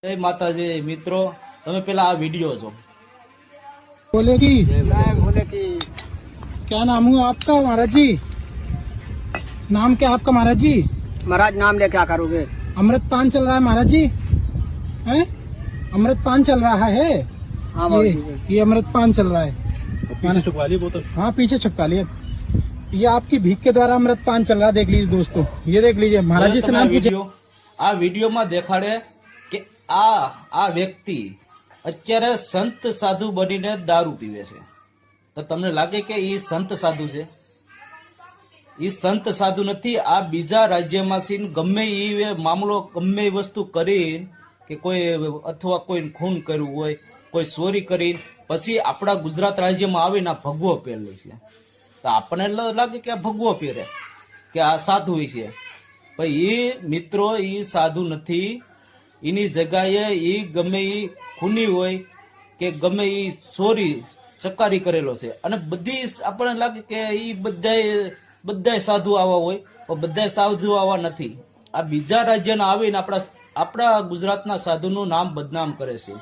जय माता जी मित्रों, તમે પેલા આ વિડિયો જો बोले की बोले कि क्या नाम हुआ आपका महाराज जी? नाम क्या आपका महाराज जी? महाराज नाम ले क्या करोगे? अमृत पान चल रहा है महाराज जी, हैं? अमृत पान चल रहा है। हाँ बाबू ये अमृत पान चल रहा है। પીછે છુપવા લી બોતલ। हाँ पीछे छपका लिए। ये आपकी भीख के द्वारा अमृत पान चल रहा है, देख लीजिए दोस्तों, ये देख लीजिए। महाराज जी से नाम पूछे। આ વિડિયોમાં દેખાડે કે આ વ્યક્તિ અત્યારે સંત સાધુ બનીને દારૂ પીવે છે, તો તમને લાગે કે એ સંત સાધુ છે? એ સંત સાધુ નથી। આ બીજા રાજ્યમાંથી ગમે એ મામલો, ગમે એ વસ્તુ કરીને કે કોઈ અથવા કોઈ ખૂન કર્યું હોય, કોઈ ચોરી કરીને પછી આપણા ગુજરાત રાજ્યમાં આવીને આ ભગવો પહેરે છે, તો આપણને લાગે કે આ ભગવો પહેરે કે આ સાધુ છે। પણ એ મિત્રો એ સાધુ નથી। એની જગ્યાએ એ ગમે એ ખૂની હોય કે ગમે એ ચોરી ચકારી કરેલો છે, અને બધી આપણને લાગે કે એ બધાય સાધુ આવા હોય, પણ બધા સાધુ આવા નથી। આ બીજા રાજ્યના આવીને આપણા ગુજરાતના સાધુનું નામ બદનામ કરે છે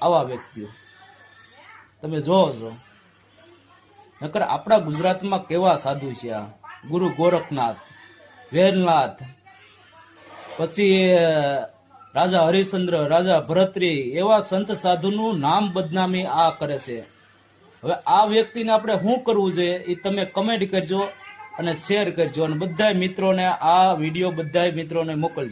આવા વ્યક્તિઓ। તમે જોવો છો, નકર આપણા ગુજરાતમાં કેવા સાધુ છે। આ ગુરુ ગોરખનાથ, વેલનાથ, પછી રાજા હરિશ્ચંદ્ર, રાજા ભરતરી, એવા સંત સાધુનું નામ બદનામી આ કરે છે। હવે આ વ્યક્તિને આપણે શું કરવું જોઈએ એ તમે કમેન્ટ કરજો અને શેર કરજો, અને બધા મિત્રોને આ વિડીયો બધા મિત્રોને મોકલજો।